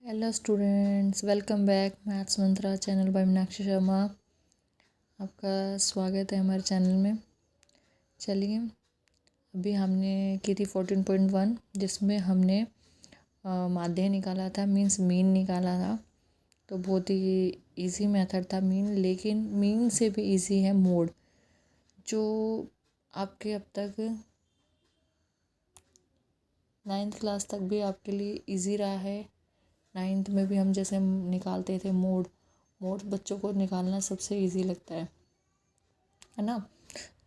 Hello students, welcome back maths mantra channel by Meenakshi Sharma. आपका स्वागत है हमारे चैनल में। चलिए, अभी हमने की थी 14.1 जिसमें हमने माध्य निकाला था, मीन्स मीन निकाला था। तो बहुत ही इजी मेथड था मीन, लेकिन मीन से भी इजी है मोड, जो आपके अब तक 9th क्लास तक भी आपके लिए इजी रहा है। 9th में भी हम जैसे हम निकालते थे मोड बच्चों को निकालना सबसे इजी लगता है ना।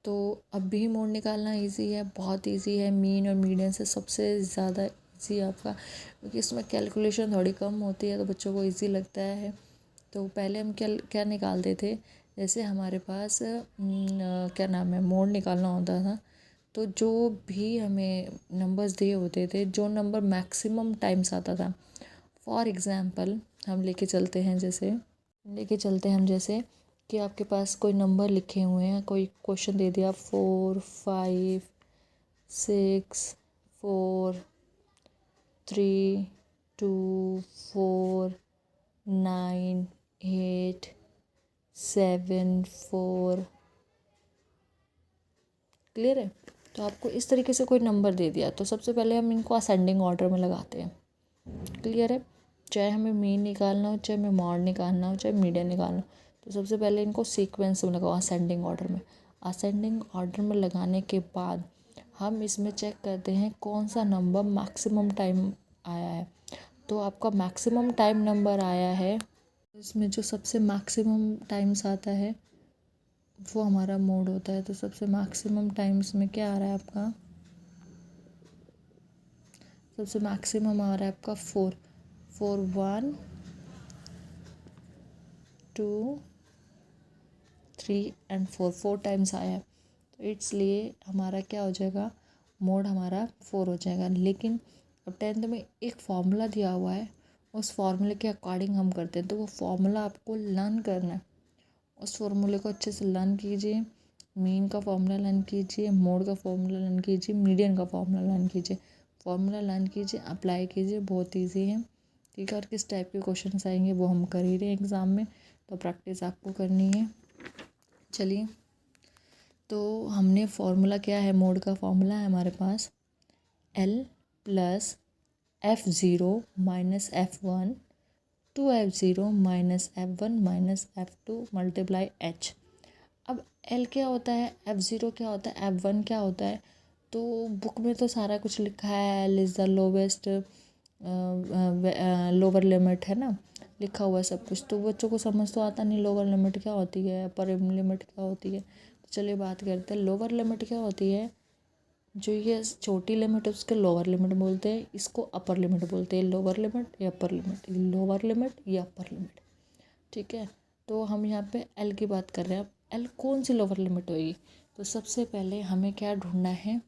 तो अब भी मोड निकालना इजी है, बहुत इजी है। मीन और मीडियन से सबसे ज़्यादा इजी आपका, क्योंकि इसमें कैलकुलेशन थोड़ी कम होती है तो बच्चों को इजी लगता है। तो पहले हम क्या निकालते थे, जैसे हमारे पास क्या नाम है, मोड निकालना होता था। तो जो भी हमें नंबर्स दिए होते थे, जो नंबर मैक्सिमम टाइम्स आता था, फॉर एग्ज़ाम्पल हम लेके चलते हैं जैसे कि आपके पास कोई नंबर लिखे हुए हैं, कोई क्वेश्चन दे दिया 4 5 6 4 3 2 4 9 8 7 4। क्लियर है। तो आपको इस तरीके से कोई नंबर दे दिया, तो सबसे पहले हम इनको असेंडिंग ऑर्डर में लगाते हैं। क्लियर है। चाहे हमें मीन निकालना हो, चाहे हमें मॉड निकालना हो, चाहे मीडियन निकालना हो, तो सबसे पहले इनको सीक्वेंस में लगाओ, असेंडिंग ऑर्डर में। असेंडिंग ऑर्डर में लगाने के बाद हम इसमें चेक करते हैं कौन सा नंबर मैक्सिमम टाइम आया है। तो आपका मैक्सिमम टाइम नंबर आया है, इसमें जो सबसे मैक्सिमम टाइम्स आता है वो हमारा मोड होता है। तो सबसे मैक्सिमम टाइम्स में क्या आ रहा है आपका, सबसे मैक्सिमम आ रहा है आपका 4 1 2 3 एंड 4 टाइम्स आया है। तो इसलिए हमारा क्या हो जाएगा, मोड हमारा 4 हो जाएगा। लेकिन अब 10th में एक फॉर्मूला दिया हुआ है, उस फॉर्मूले के अकॉर्डिंग हम करते हैं। तो वो फॉर्मूला आपको लर्न करना है, उस फॉर्मूले को अच्छे से लर्न कीजिए। मीन का फॉर्मूला लर्न कीजिए, मोड का फॉर्मूला लर्न कीजिए, मीडियन का फॉर्मूला लर्न कीजिए। फॉर्मूला लर्न कीजिए, अप्लाई कीजिए, बहुत ईजी है। ठीक है। और किस टाइप के क्वेश्चन आएंगे वो हम कर ही रहे हैं एग्ज़ाम में, तो प्रैक्टिस आपको करनी है। चलिए, तो हमने फॉर्मूला क्या है, मोड का फॉर्मूला है हमारे पास L plus F0 minus F1 2F0 minus F1 minus F2 multiply H। अब L क्या होता है, F0 क्या होता है, F1 क्या होता है। तो बुक में तो सारा कुछ लिखा है, L is the lowest lower limit, है ना, लिखा हुआ है सब कुछ। तो बच्चों को समझ तो आता नहीं लोअर लिमिट क्या होती है, अपर लिमिट क्या होती है। तो चलिए बात करते हैं, लोअर लिमिट क्या होती है। जो ये छोटी लिमिट है उसके लोअर लिमिट बोलते हैं, इसको अपर लिमिट बोलते हैं। लोअर लिमिट या अपर लिमिट, लोअर लिमिट या अपर लिमिट। ठीक है। तो हम यहाँ पे एल की बात कर रहे हैं। अब एल कौन सी लोअर लिमिट होगी, तो सबसे पहले हमें क्या ढूंढना है,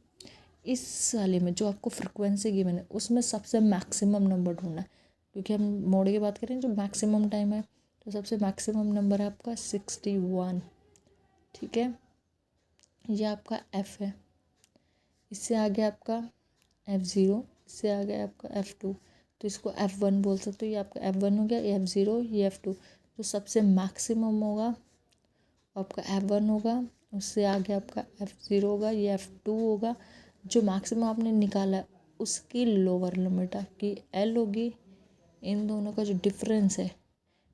इस वाले में जो आपको फ्रिक्वेंसी गिवन है उसमें सबसे मैक्सिमम नंबर ढूंढना है। क्योंकि हम मोड की बात करें जो मैक्सिमम टाइम है, तो सबसे मैक्सिमम नंबर है आपका 61। ठीक है, ये आपका एफ है। इससे आगे आपका F0, इससे आगे आपका F2। तो इसको F1 बोल सकते हो, ये आपका F1 हो गया, ये F0, ये F2। तो सबसे मैक्सिमम होगा आपका F1 होगा, उससे आगे आपका F0 होगा, ये F2 होगा। जो मैक्सिमम आपने निकाला है उसकी लोअर लिमिट आपकी L होगी। इन दोनों का जो डिफरेंस है,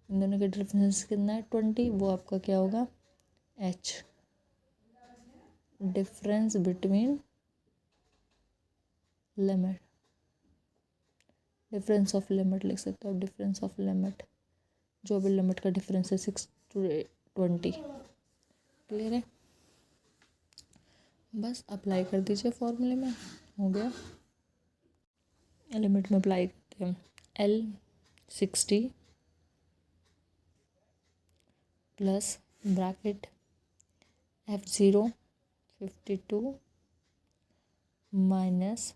इन दोनों का डिफरेंस कितना है 20, वो आपका क्या होगा H, difference between limit, difference of limit लिख सकते हो आप, डिफरेंस ऑफ लिमिट, जो भी लिमिट का डिफरेंस है 6 to 20। क्लियर है। बस अप्लाई कर दीजिए फॉर्मूले में, हो गया। लिमिट में अप्लाई करते हैं, L 60 plus bracket F0 52 minus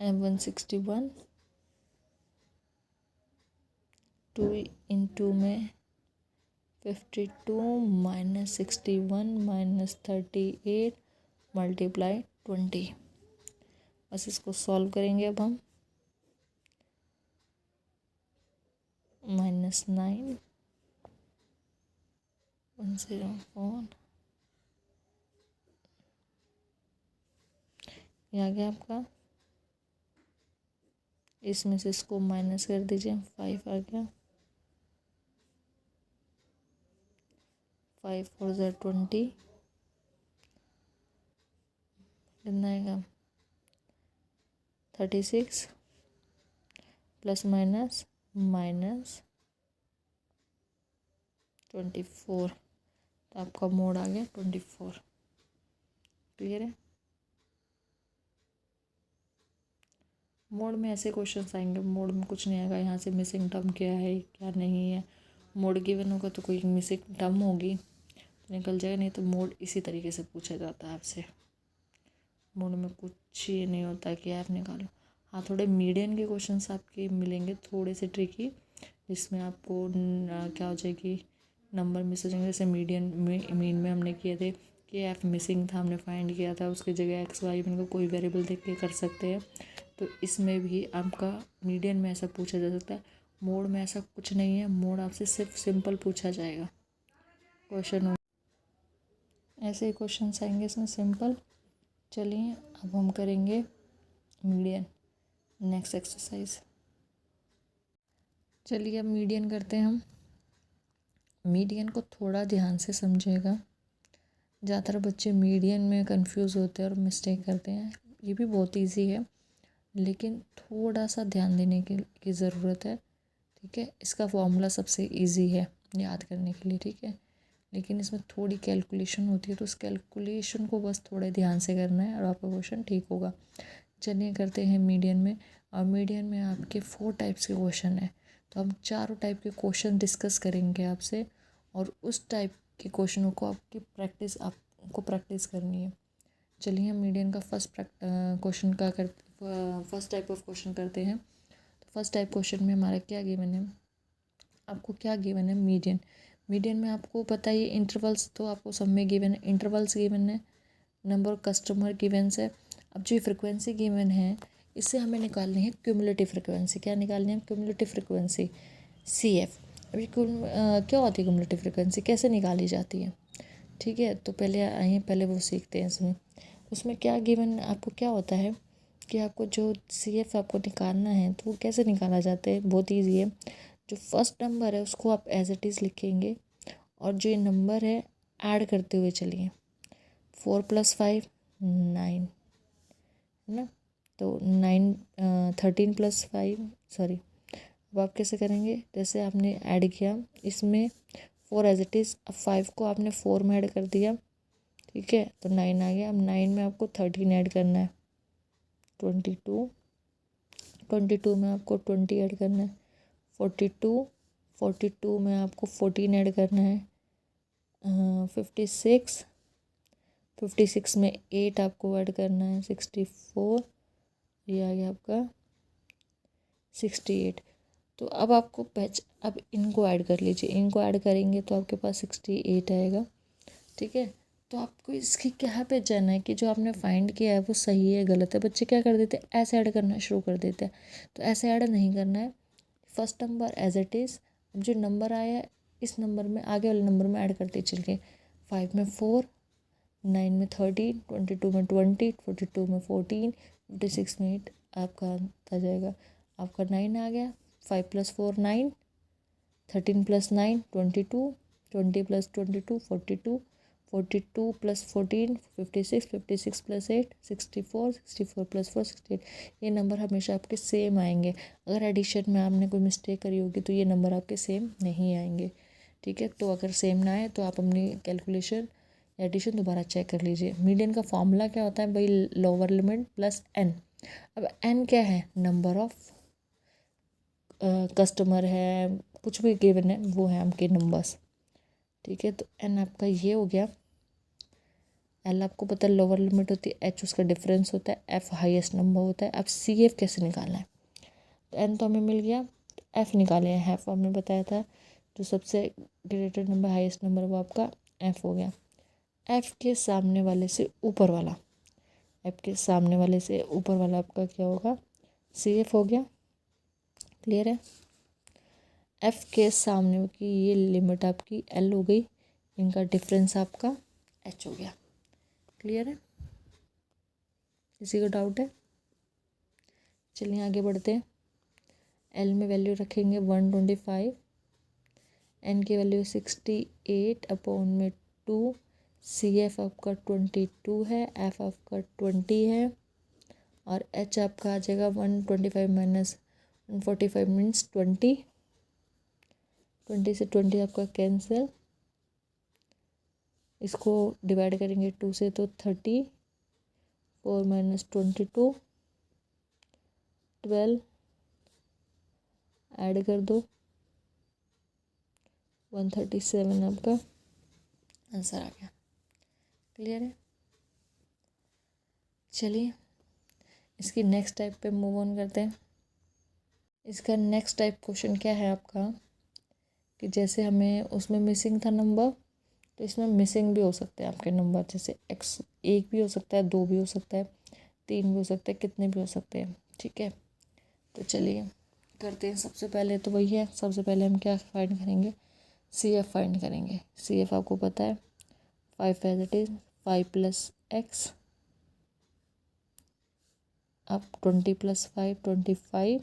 F1 61, 2 into में 52 माइनस 61 माइनस 38 मल्टीप्लाई 20। बस इसको सॉल्व करेंगे अब हम। -9 104, ये आ गया आपका। इसमें से इसको माइनस कर दीजिए, 5 आ गया। 5 4 20, कितना आएगा 36 प्लस माइनस -24, तो आपका मोड आ गया 24। क्लियर है। मोड में ऐसे क्वेश्चंस आएंगे, मोड में कुछ नहीं आएगा, यहाँ से मिसिंग टर्म क्या है क्या नहीं है। मोड गिवन होगा तो कोई मिसिंग टर्म होगी तो निकल जाएगा, नहीं तो मोड इसी तरीके से पूछा जाता है आपसे। मोड में कुछ ये नहीं होता कि आप निकालो। हाँ, थोड़े मीडियन के क्वेश्चंस आपके मिलेंगे, थोड़े से ट्रिकी, जिसमें आपको क्या हो जाएगी, नंबर मिस हो जाएंगे। जैसे मीन में हमने किए थे कि एफ मिसिंग था, हमने फाइंड किया था, उसकी जगह एक्स वाई को कोई वेरिएबल देख के कर सकते हैं। तो इसमें भी आपका मीडियन में ऐसा पूछा जा सकता है। मोड में ऐसा कुछ नहीं है, मोड आपसे सिर्फ सिंपल पूछा जाएगा क्वेश्चन, ऐसे ही क्वेश्चन आएंगे इसमें सिंपल। चलिए अब हम करेंगे मीडियन, नेक्स्ट एक्सरसाइज। चलिए अब मीडियन करते हैं हम। मीडियन को थोड़ा ध्यान से समझिएगा, ज़्यादातर बच्चे मीडियन में कंफ्यूज होते हैं और मिस्टेक करते हैं। ये भी बहुत इजी है, लेकिन थोड़ा सा ध्यान देने की ज़रूरत है। ठीक है, इसका फॉर्मूला सबसे इजी है याद करने के लिए। ठीक है, लेकिन इसमें थोड़ी कैलकुलेशन होती है, तो उस कैलकुलेशन को बस थोड़े ध्यान से करना है और आपका क्वेश्चन ठीक होगा। चलिए करते हैं मीडियन में। और मीडियन में आपके 4 टाइप्स के क्वेश्चन है, तो हम चारों टाइप के क्वेश्चन डिस्कस करेंगे आपसे, और उस टाइप के क्वेश्चनों को आपको प्रैक्टिस करनी है। चलिए हम मीडियन का फर्स्ट टाइप ऑफ क्वेश्चन करते हैं। तो फर्स्ट टाइप क्वेश्चन में हमारा क्या गिवन है, आपको क्या गिवन है, मीडियन में आपको पता ही इंटरवल्स तो आपको सब में गिवन है, इंटरवल्स गिवन है, नंबर ऑफ कस्टमर गिवन है। अब जो फ्रिक्वेंसी गिवन है, इससे हमें निकालनी है क्यूमुलेटिव फ्रिक्वेंसी। क्या निकालनी है, क्यूमुलेटिव फ्रिक्वेंसी CF। अभी क्या होती है क्यूमुलेटिव फ्रिक्वेंसी, कैसे निकाली जाती है। ठीक है, तो पहले वो सीखते हैं। उसमें क्या गिवन आपको क्या होता है कि आपको जो CF आपको निकालना है, तो वो कैसे निकाला जाता है, बहुत ईजी है। जो फर्स्ट नंबर है उसको आप एज इट इज़ लिखेंगे, और जो ये नंबर है ऐड करते हुए चलिए। 4 + 5 9 है ना, तो 13 + 5 सॉरी। अब आप कैसे करेंगे, जैसे आपने ऐड किया इसमें 4 एज इट इज़, अब 5 को आपने 4 में ऐड कर दिया। ठीक है, तो 9 आ गया। अब 9 में आपको 13 ऐड करना है, 22 में आपको 20 ऐड करना है, 42 में आपको 14 ऐड करना है, 56 में 8 आपको ऐड करना है, 64, ये आ गया आपका 68। तो अब आपको अब इनको ऐड कर लीजिए, इनको ऐड करेंगे तो आपके पास 68 आएगा। ठीक है, तो आपको इसकी क्या पहचानना है कि जो आपने फाइंड किया है वो सही है गलत है। बच्चे क्या कर देते हैं, ऐसे ऐड करना शुरू कर देते हैं, तो ऐसे ऐड नहीं करना है। First number as it is, अब जो नंबर आया है इस नंबर में आगे वाले नंबर में ऐड करते चलिए। 5 में 4, 9 में 13, 22 में 20, 42 में 14, 56 में 8, आपका आ जाएगा, आपका 9 आ गया। 5 + 4 9, 13 + 9 22, 20 + 22 42, 42 + 14 56, 56 + 8 64, 64 + 4 68। ये नंबर हमेशा आपके सेम आएंगे। अगर एडिशन में आपने कोई मिस्टेक करी होगी तो ये नंबर आपके सेम नहीं आएंगे। ठीक है, तो अगर सेम ना आए तो आप अपनी कैलकुलेशन एडिशन दोबारा चेक कर लीजिए। मीडियन का फॉर्मूला क्या होता है भाई, लोअर लिमिट प्लस n। अब n क्या है, नंबर ऑफ कस्टमर है, कुछ भी गिवन है वो है आपके नंबर्स। ठीक है, तो n आपका ये हो गया। l आपको पता है लोअर लिमिट होती है, h उसका डिफरेंस होता है, f हाईएस्ट नंबर होता है। अब CF कैसे निकालना है, तो n तो हमें मिल गया, f निकाले हैं। f हमने बताया था जो सबसे ग्रेटर नंबर हाईएस्ट नंबर वो आपका f हो गया। f के सामने वाले से ऊपर वाला, f के सामने वाले से ऊपर वाला आपका क्या होगा, CF हो गया। क्लियर है, एफ़ के सामने की ये लिमिट आपकी एल हो गई, इनका डिफरेंस आपका एच हो गया। क्लियर है? किसी को डाउट है? चलिए आगे बढ़ते हैं। एल में वैल्यू रखेंगे 125, एन की वैल्यू 68 अपॉन में 2, सी एफ आपका 22 है, एफ आपका 20 है, और एच आपका आ जाएगा 125 माइनस 145 मीन्स 20, 20 से 20 आपका कैंसिल, इसको डिवाइड करेंगे 2 से तो 30, 4 माइनस 22, 12 ऐड कर दो, 137 आपका आंसर आ गया। क्लियर है? चलिए इसकी नेक्स्ट टाइप पे मूव ऑन करते हैं। इसका नेक्स्ट टाइप क्वेश्चन क्या है आपका कि जैसे हमें उसमें मिसिंग था नंबर, तो इसमें मिसिंग भी हो सकते हैं आपके नंबर, जैसे x 1 भी हो सकता है, 2 भी हो सकता है, 3 भी हो सकता है, कितने भी हो सकते हैं। ठीक है, तो चलिए करते हैं। सबसे पहले तो वही है, सबसे पहले हम क्या फाइंड करेंगे, सी एफ फाइंड करेंगे। सी एफ आपको पता है 5 as it is, 5 plus X, अब 20 प्लस 5 25,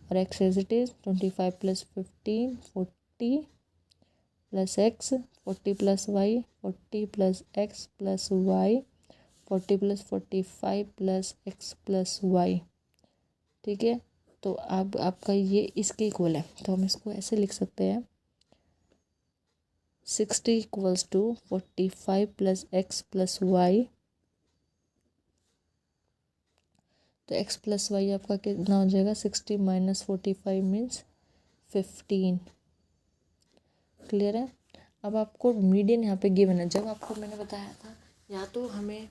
और X as it is 25 plus 15 40 plus X, 40 plus Y, 40 plus X plus Y, 40 plus 45 plus X plus Y. ठीक है, तो अब आपका ये इसके इक्वल है, तो हम इसको ऐसे लिख सकते हैं 60 equals to 45 plus X plus Y, तो एक्स प्लस वाई आपका कितना हो जाएगा, 60 माइनस 45 मीन्स 15। क्लियर है? अब आपको मीडियन यहाँ पे गिवन है। जब आपको मैंने बताया था या तो हमें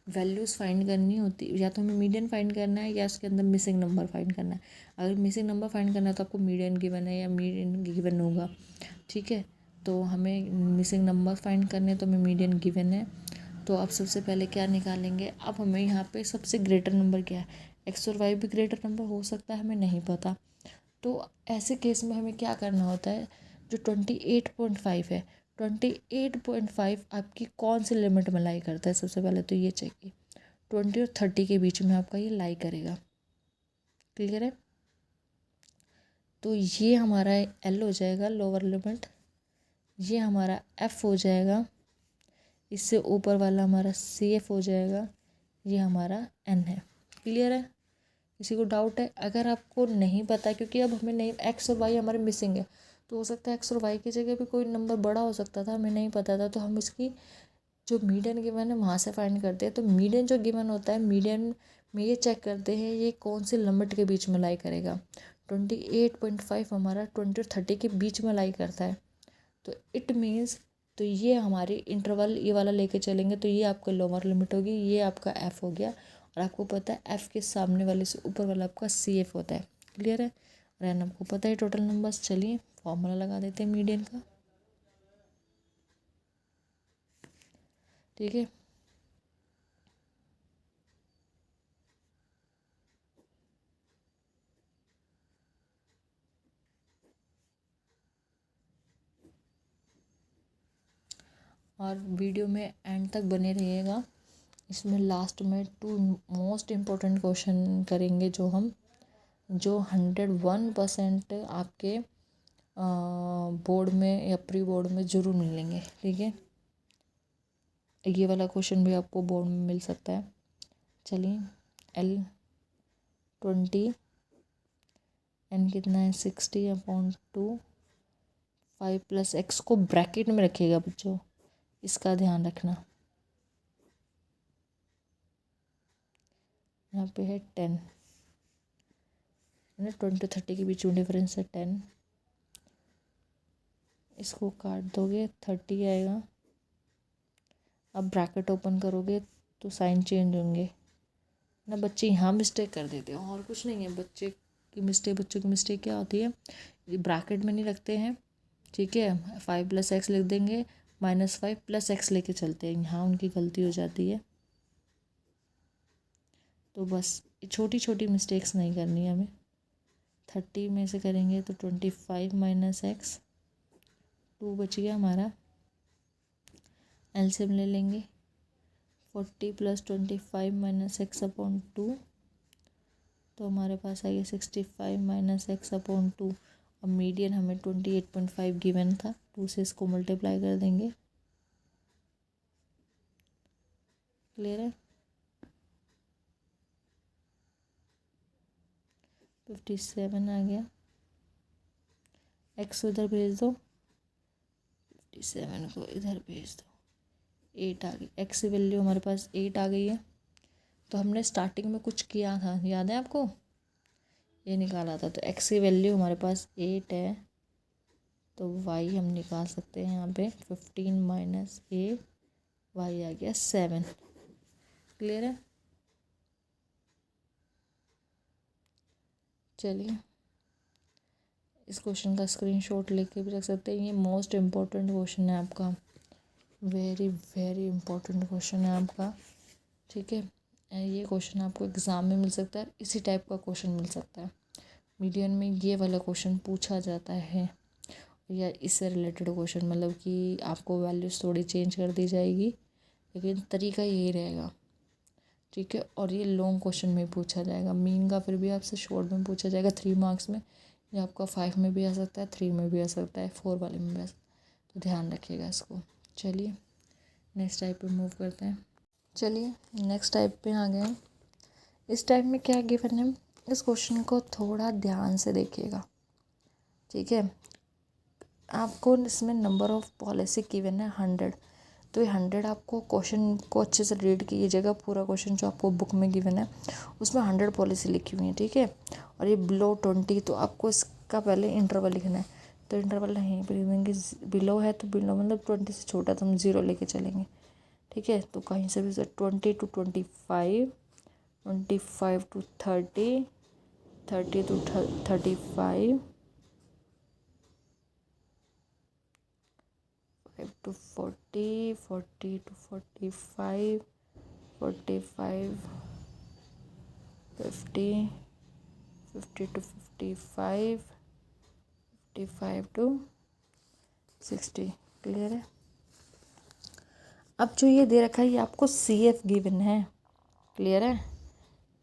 वैल्यूज़ फाइंड करनी होती, या तो हमें मीडियन फाइंड करना है या इसके अंदर मिसिंग नंबर फाइंड करना है। अगर मिसिंग नंबर फाइंड करना है तो आपको मीडियन गिवन है या मीडियन गिवन होगा। ठीक है, तो हमें मिसिंग नंबर फाइंड करने तो हमें मीडियन गिवन है। तो अब सबसे पहले क्या निकालेंगे, अब हमें यहाँ पे सबसे ग्रेटर नंबर क्या है, एक्स और वाई भी ग्रेटर नंबर हो सकता है, हमें नहीं पता। तो ऐसे केस में हमें क्या करना होता है, जो 28.5 है, 28.5 आपकी कौन सी लिमिट में लाई करता है, सबसे पहले तो ये चाहिए। 20 और 30 के बीच में आपका ये लाई करेगा। क्लियर है? तो ये हमारा एल हो जाएगा लोअर लिमिट, ये हमारा एफ हो जाएगा, इससे ऊपर वाला हमारा सी एफ हो जाएगा, ये हमारा एन है। क्लियर है? किसी को डाउट है? अगर आपको नहीं पता, क्योंकि अब हमें नहीं, एक्स और वाई हमारे मिसिंग है, तो हो सकता है एक्स और वाई की जगह भी कोई नंबर बड़ा हो सकता था, हमें नहीं पता था, तो हम इसकी जो मीडियन गिवन है वहाँ से फाइंड करते हैं। तो मीडियन जो गिवन होता है, मीडियन में ये चेक करते हैं ये कौन सी लिमिट के बीच में लाई करेगा। 28.5 हमारा 20 और 30 के बीच में लाई करता है, तो इट मीन्स, तो ये हमारी इंटरवल ये वाला लेके चलेंगे, तो ये आपका लोअर लिमिट होगी, ये आपका एफ हो गया। और आपको पता है एफ के सामने वाले से ऊपर वाला आपका सी एफ होता है। क्लियर है? और एन आपको पता है टोटल नंबर्स। चलिए फॉर्मूला लगा देते हैं मीडियन का। ठीक है, और वीडियो में एंड तक बने रहिएगा। इसमें लास्ट में 2 मोस्ट इम्पोर्टेंट क्वेश्चन करेंगे, जो 101% आपके बोर्ड में या प्री बोर्ड में ज़रूर मिलेंगे। ठीक है, ये वाला क्वेश्चन भी आपको बोर्ड में मिल सकता है। चलिए, L20, एन कितना है 60/2, 5 प्लस एक्स को ब्रैकेट में रखिएगा बच्चों, इसका ध्यान रखना। यहाँ पे है 10, 20 30 के बीच में डिफरेंस है 10, इसको काट दोगे 30 आएगा। अब ब्रैकेट ओपन करोगे तो साइन चेंज होंगे ना। बच्चे यहाँ मिस्टेक कर देते हैं, और कुछ नहीं है। बच्चों की मिस्टेक क्या होती है, ब्रैकेट में नहीं रखते हैं। ठीक है, 5 प्लस एक्स लिख देंगे, -5 प्लस एक्स लेके चलते हैं, यहाँ उनकी गलती हो जाती है। तो बस छोटी छोटी मिस्टेक्स नहीं करनी है हमें। 30 में से करेंगे तो 25 माइनस एक्स, 2 बच गया हमारा। एलसीएम ले लेंगे, 40 प्लस 25 माइनस एक्स अपॉन 2, तो हमारे पास आ गया 65 माइनस एक्स अपॉन 2। अब मीडियन हमें 28.5 गिवन था, 2 से इसको मल्टीप्लाई कर देंगे। क्लियर है? 57 आ गया, एक्स इधर भेज दो, 57 को इधर भेज दो, 8 आ गई। एक्स की वैल्यू हमारे पास 8 आ गई है। तो हमने स्टार्टिंग में कुछ किया था, याद है आपको? ये निकाला था। तो एक्स की वैल्यू हमारे पास 8 है, तो वाई हम निकाल सकते हैं यहाँ पे 15 माइनस ए, वाई आ गया 7। क्लियर है? चलिए इस क्वेश्चन का स्क्रीनशॉट लेके भी रख सकते हैं। ये मोस्ट इम्पोर्टेंट क्वेश्चन है आपका, वेरी वेरी इम्पोर्टेंट क्वेश्चन है आपका। ठीक है, ये क्वेश्चन आपको एग्ज़ाम में मिल सकता है, इसी टाइप का क्वेश्चन मिल सकता है। मीडियन में ये वाला क्वेश्चन पूछा जाता है, या इससे रिलेटेड क्वेश्चन, मतलब कि आपको वैल्यूज़ थोड़ी चेंज कर दी जाएगी, लेकिन तरीका यही रहेगा। ठीक है, और ये लॉन्ग क्वेश्चन में पूछा जाएगा। मीन का फिर भी आपसे शॉर्ट में पूछा जाएगा 3 मार्क्स में, या आपका 5 में भी आ सकता है, 3 में भी आ सकता है, 4 वाले में भी आ सकता है। तो ध्यान रखिएगा इसको। चलिए नेक्स्ट टाइप पे मूव करते हैं। चलिए नेक्स्ट टाइप पे आ गए। इस टाइप में क्या गिवन है, इस क्वेश्चन को थोड़ा ध्यान से देखिएगा। ठीक है, आपको इसमें नंबर ऑफ पॉलिसी गिवन है 100। तो ये 100 आपको क्वेश्चन को अच्छे से रीड कीजिएगा। पूरा क्वेश्चन जो आपको बुक में गिवन है उसमें 100 पॉलिसी लिखी हुई है। ठीक है, और ये बिलो 20, तो आपको इसका पहले इंटरवल लिखना है। तो इंटरवल यहीं पर लिख देंगे, बिलो है तो बिलो मतलब 20 से छोटा, तो हम 0 लेके चलेंगे। ठीक है, तो कहीं से भी 20 to 25, 25 to 30, 30 to 35, 5 to 40, 40 to 45, 45, 50, 50 to 55, 55 to 60। Clear है? अब जो ये दे रखा है ये आपको CF गिवन है। क्लियर है?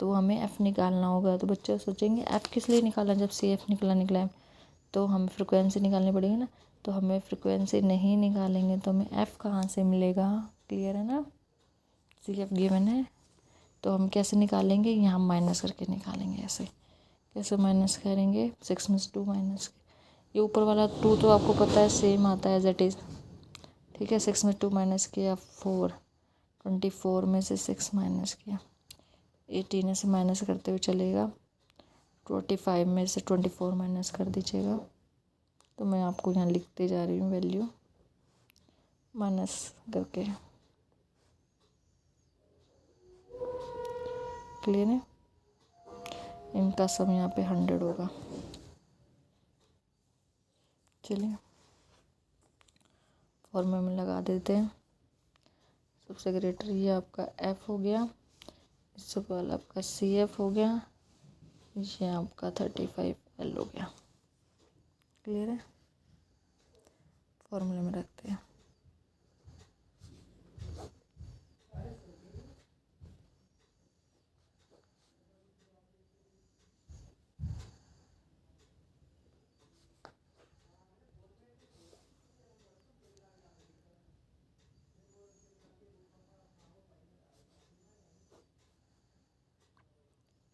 तो हमें F निकालना होगा। तो बच्चे सोचेंगे F किस लिए निकाला, जब CF निकला है तो हमें फ्रिक्वेंसी निकालनी पड़ेगी ना। तो हमें फ्रिक्वेंसी नहीं निकालेंगे तो हमें F कहाँ से मिलेगा? क्लियर है ना? CF गिवन है तो हम कैसे निकालेंगे, यहाँ माइनस करके निकालेंगे। ऐसे कैसे माइनस करेंगे? 6 में से 2 माइनस, ये ऊपर वाला 2 तो आपको पता है सेम आता है एज इट इज़। ठीक है, 6 में 2 माइनस किया 4, 24 में से 6 माइनस किया 18 से माइनस करते हुए चलेगा, 25 में से 24 माइनस कर दीजिएगा। तो मैं आपको यहाँ लिखते जा रही हूँ वैल्यू माइनस करके। क्लियर है? इनका सम यहाँ पे 100 होगा। चलिए फॉर्मूला में लगा देते हैं। सबसे ग्रेटर ये आपका F हो गया, इससे पहले आपका CF हो गया, ये आपका 35L हो गया। क्लियर है? फॉर्मूले में रखते हैं।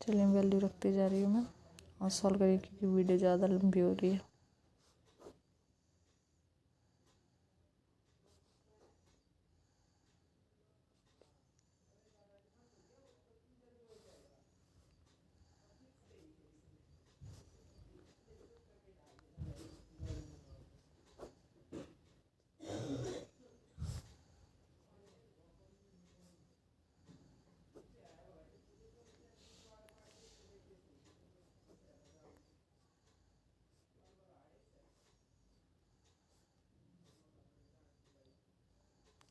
चलिए वैल्यू रखती जा रही हूँ मैं, और सॉल्व करिए क्योंकि वीडियो ज़्यादा लंबी हो रही है।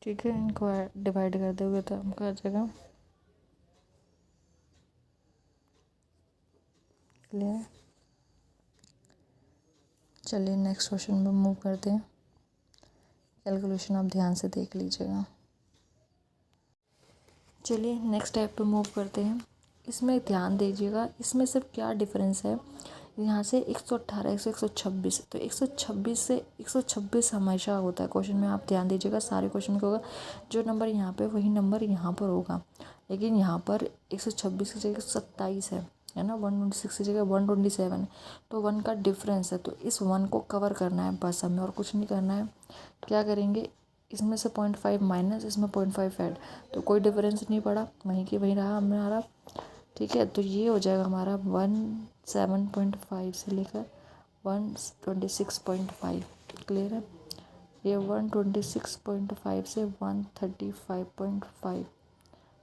ठीक है, इनको डिवाइड कर दोगे तो हमको आ जाएगा। क्लियर है? चलिए नेक्स्ट क्वेश्चन पे मूव करते हैं। कैलकुलेशन आप ध्यान से देख लीजिएगा। चलिए नेक्स्ट स्टेप पे मूव करते हैं। इसमें ध्यान दीजिएगा, इसमें सिर्फ क्या डिफरेंस है, यहाँ से 118 से 126, तो 126 से 126 हमेशा होता है क्वेश्चन में। आप ध्यान दीजिएगा, सारे क्वेश्चन में होगा जो नंबर यहाँ पे वही नंबर यहाँ पर होगा, लेकिन यहाँ पर 126 की जगह 27 है ना, 126 की जगह 127 है, तो 1 का डिफरेंस है। तो इस 1 को कवर करना है बस हमें, और कुछ नहीं करना है। क्या करेंगे, इसमें से 0.5 माइनस, इसमें 0.5 ऐड, तो कोई डिफरेंस नहीं पड़ा, वहीं की वहीं रहा हमारा। ठीक है, तो ये हो जाएगा हमारा 107.5 से लेकर 126.5। क्लियर है, ये 126.5 से 135.5।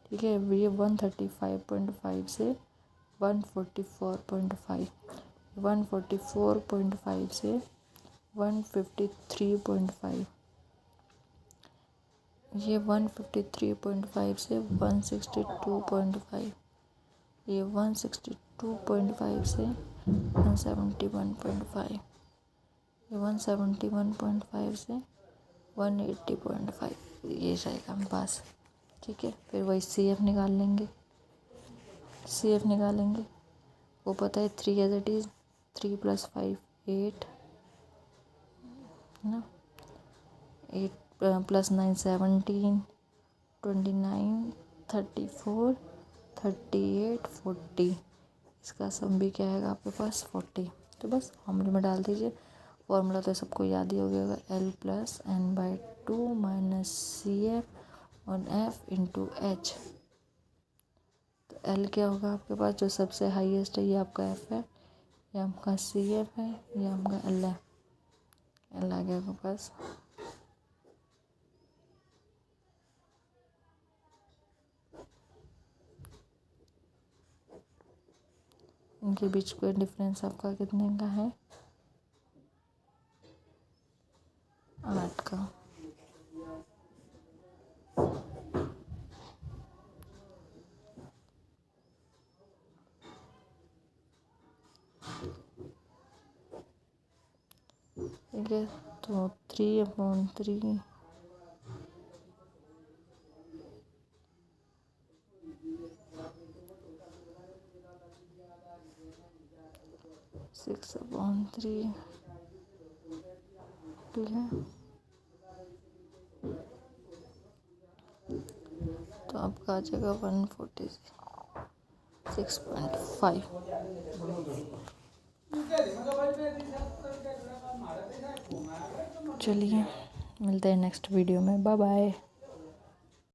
ठीक है, ये 135.5 से 144.5, 144.5 से 153.5, ये 153.5 से 162.5, ये 162.5 से 171.5, ये 171.5 से 180.5, ये जाएगा बस। ठीक है, फिर वही CF निकाल लेंगे। CF निकालेंगे, वो पता है 3 एज इट इज़, 3 + 5 8 है ना, 8 + 9 17, 29 34 38 40, इसका सम भी क्या आएगा आपके पास 40। तो बस फॉर्मूले में डाल दीजिए। फॉर्मूला तो सबको याद ही हो गया होगा, L + n/2 - CF on F × H। तो L क्या होगा आपके पास, जो सबसे हाईएस्ट है ये आपका F है, ये आपका CF है, ये आपका L है। L आ गया आपके पास। इनके बीच का डिफरेंस आपका कितने का है, 8 का। ठीक है, तो 3/3 6/3। ठीक है, तो आपका आ जाएगा 146.5। चलिए मिलते हैं नेक्स्ट वीडियो में, बाय बाय।